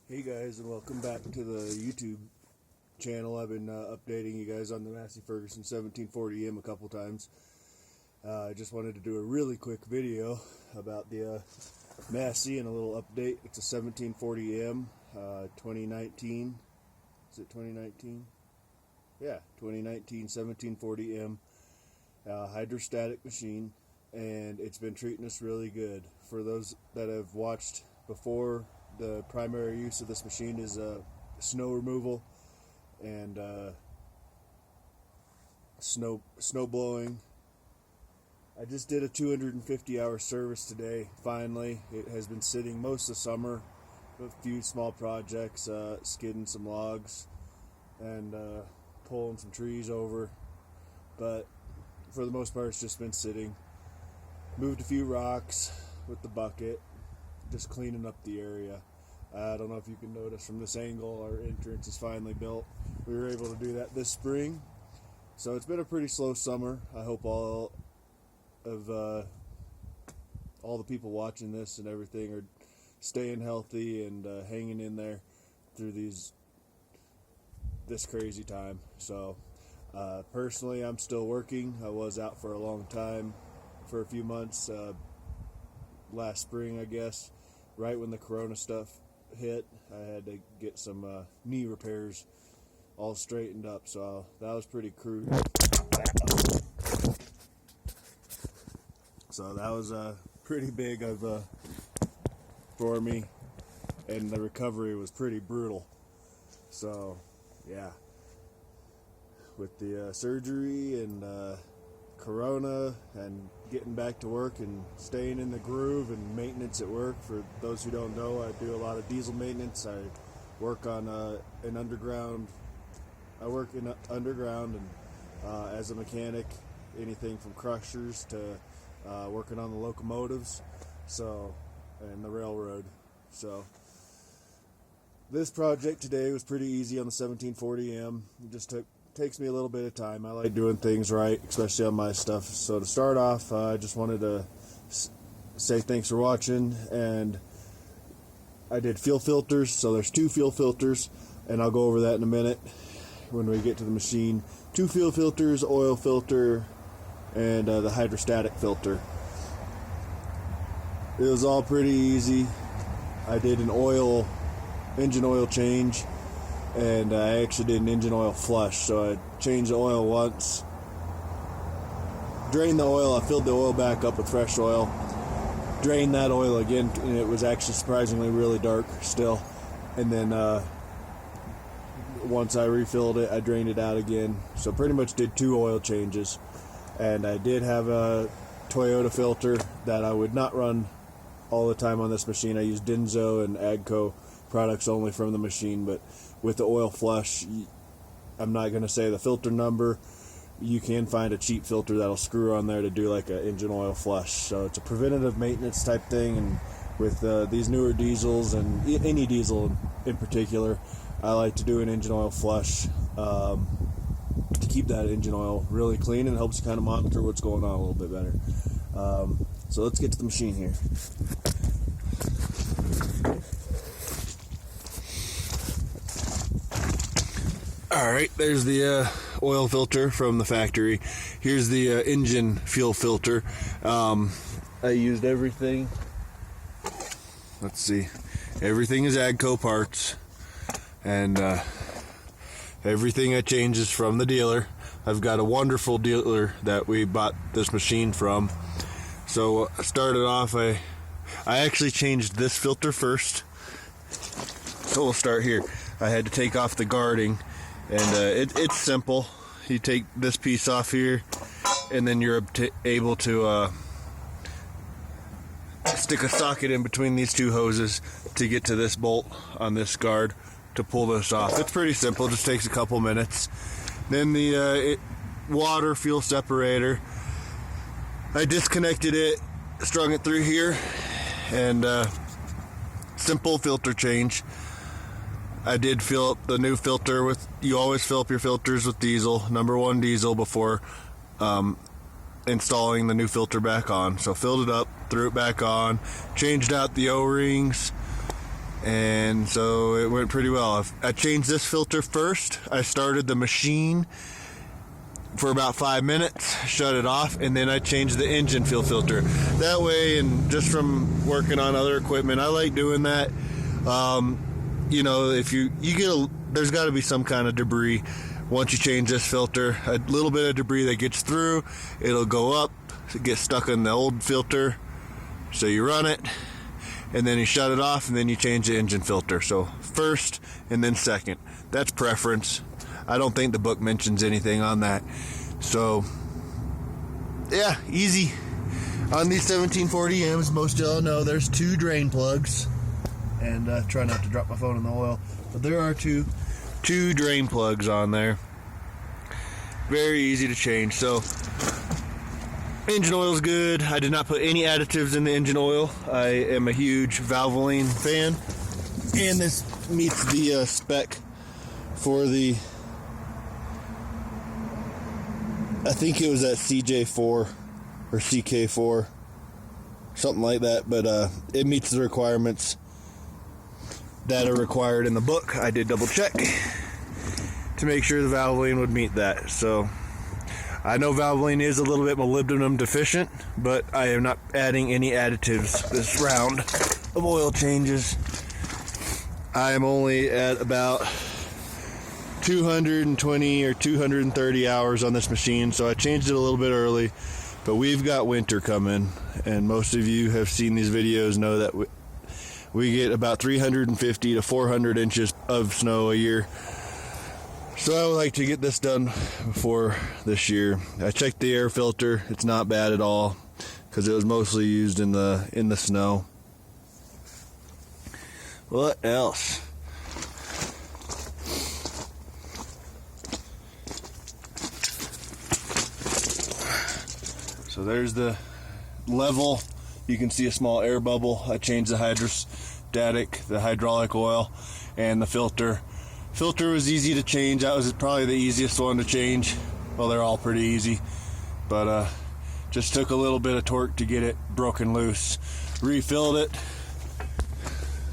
Hey guys, and welcome back to the YouTube channel. I've been updating you guys on the Massey Ferguson 1740M a couple times. I just wanted to do a really quick video about the Massey and a little update. It's a 1740M 2019. Is it 2019? Yeah, 2019 1740M hydrostatic machine, and it's been treating us really good. For those that have watched before, the primary use of this machine is snow removal and snow blowing. I just did a 250-hour service today. Finally, it has been sitting most of the summer. A few small projects, skidding some logs and pulling some trees over, but for the most part, it's just been sitting. Moved a few rocks with the bucket, just cleaning up the area. I don't know if you can notice from this angle, our entrance is finally built. We were able to do that this spring, so it's been a pretty slow summer. I hope all the people watching this and everything are staying healthy and hanging in there through this crazy time. So personally, I'm still working. I was out for a long time, for a few months, last spring, I guess, right when the corona stuff hit. I had to get some knee repairs all straightened up, so that was pretty crude. So that was pretty big for me, and the recovery was pretty brutal. So yeah, with the surgery and corona and getting back to work and staying in the groove and maintenance at work. For those who don't know, I do a lot of diesel maintenance. I work on an underground. I work in underground and as a mechanic, anything from crushers to working on the locomotives, and the railroad. So this project today was pretty easy on the 1740M. It just takes me a little bit of time. I like doing things right, especially on my stuff. So to start off, I just wanted to say thanks for watching. And I did fuel filters, so there's 2 fuel filters, and I'll go over that in a minute when we get to the machine. 2 fuel filters, oil filter, and the hydrostatic filter. It was all pretty easy. I did an engine oil change, and I actually did an engine oil flush. So I changed the oil once, drained the oil, I filled the oil back up with fresh oil, drained that oil again, and it was actually surprisingly really dark still. And then once I refilled it, I drained it out again. So pretty much did 2 oil changes. And I did have a Toyota filter that I would not run all the time on this machine. I use Denso and Agco products only from the machine, but with the oil flush, I'm not going to say the filter number. You can find a cheap filter that'll screw on there to do like an engine oil flush. So it's a preventative maintenance type thing, and with these newer diesels, and any diesel in particular, I like to do an engine oil flush to keep that engine oil really clean, and it helps you kind of monitor what's going on a little bit better. So let's get to the machine here. Alright, there's the oil filter from the factory. Here's the engine fuel filter. I used everything. Let's see. Everything is Agco parts. And everything I change is from the dealer. I've got a wonderful dealer that we bought this machine from. So I started off, I actually changed this filter first. So we'll start here. I had to take off the guarding. And it's simple. You take this piece off here, and then you're able to stick a socket in between these 2 hoses to get to this bolt on this guard to pull this off. It's pretty simple, just takes a couple minutes. Then the water fuel separator, I disconnected it, strung it through here, and simple filter change. I did fill up the new filter with, you always fill up your filters with diesel, number 1 diesel, before installing the new filter back on. So filled it up, threw it back on, changed out the O-rings, and so it went pretty well. I changed this filter first. I started the machine for about 5 minutes, shut it off, and then I changed the engine fuel filter. That way, and just from working on other equipment, I like doing that. You know, if you get there's got to be some kind of debris. Once you change this filter, a little bit of debris that gets through, it'll go up, it gets stuck in the old filter. So you run it, and then you shut it off, and then you change the engine filter. So first and then second. That's preference. I don't think the book mentions anything on that. So yeah, easy. On these 1740Ms, most of y'all know there's 2 drain plugs. And try not to drop my phone in the oil. But there are two drain plugs on there. Very easy to change. So engine oil is good. I did not put any additives in the engine oil. I am a huge Valvoline fan, and this meets the spec for the, I think it was at CJ4 or CK4, something like that, but it meets the requirements that are required in the book. I did double check to make sure the Valvoline would meet that. So I know Valvoline is a little bit molybdenum deficient, but I am not adding any additives this round of oil changes. I am only at about 220 or 230 hours on this machine, so I changed it a little bit early. But we've got winter coming, and most of you have seen these videos, know that we get about 350 to 400 inches of snow a year. So I would like to get this done before this year. I checked the air filter. It's not bad at all because it was mostly used in the snow. What else? So there's the level. You can see a small air bubble. I changed the hydrostatic, the hydraulic oil, and the filter. Filter was easy to change. That was probably the easiest one to change. Well, they're all pretty easy, but just took a little bit of torque to get it broken loose. Refilled it.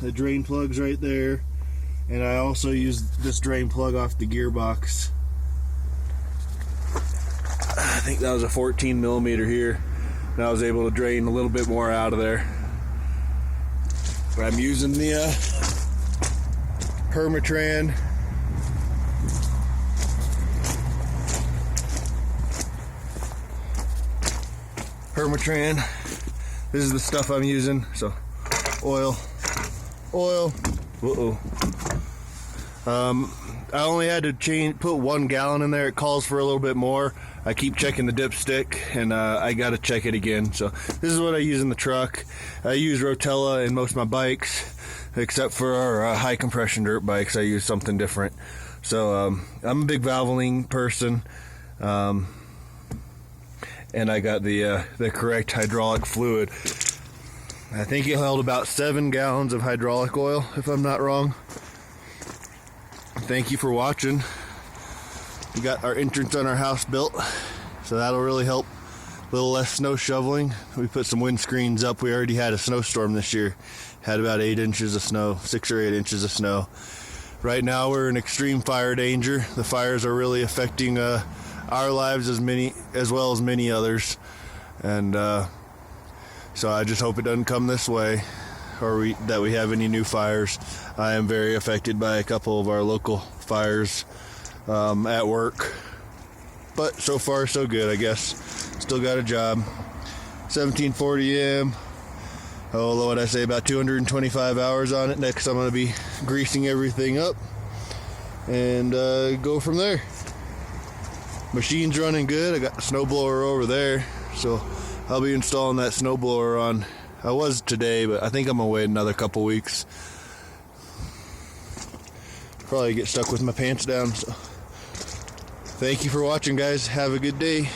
The drain plug's right there, and I also used this drain plug off the gearbox. I think that was a 14 millimeter here. And I was able to drain a little bit more out of there. But I'm using the Permatran This is the stuff I'm using. So oil. I only had to put 1 gallon in there. It calls for a little bit more. I keep checking the dipstick, and I got to check it again. So this is what I use in the truck. I use Rotella in most of my bikes, except for our high compression dirt bikes. I use something different. So I'm a big Valvoline person, and I got the correct hydraulic fluid. I think it held about 7 gallons of hydraulic oil, if I'm not wrong. Thank you for watching. We got our entrance on our house built, so that'll really help. A little less snow shoveling. We put some windscreens up. We already had a snowstorm this year. Had about 8 inches of snow, 6 or 8 inches of snow. Right now we're in extreme fire danger. The fires are really affecting our lives as well as many others. And so I just hope it doesn't come this way, or that we have any new fires. I am very affected by a couple of our local fires at work, but so far so good, I guess. Still got a job. 1740M. Oh, what I say, about 225 hours on it. Next I'm going to be greasing everything up and go from there. Machine's running good. I got the snowblower over there, so I'll be installing that snowblower on. I was today, but I think I'm going to wait another couple weeks. Probably get stuck with my pants down. So thank you for watching, guys. Have a good day.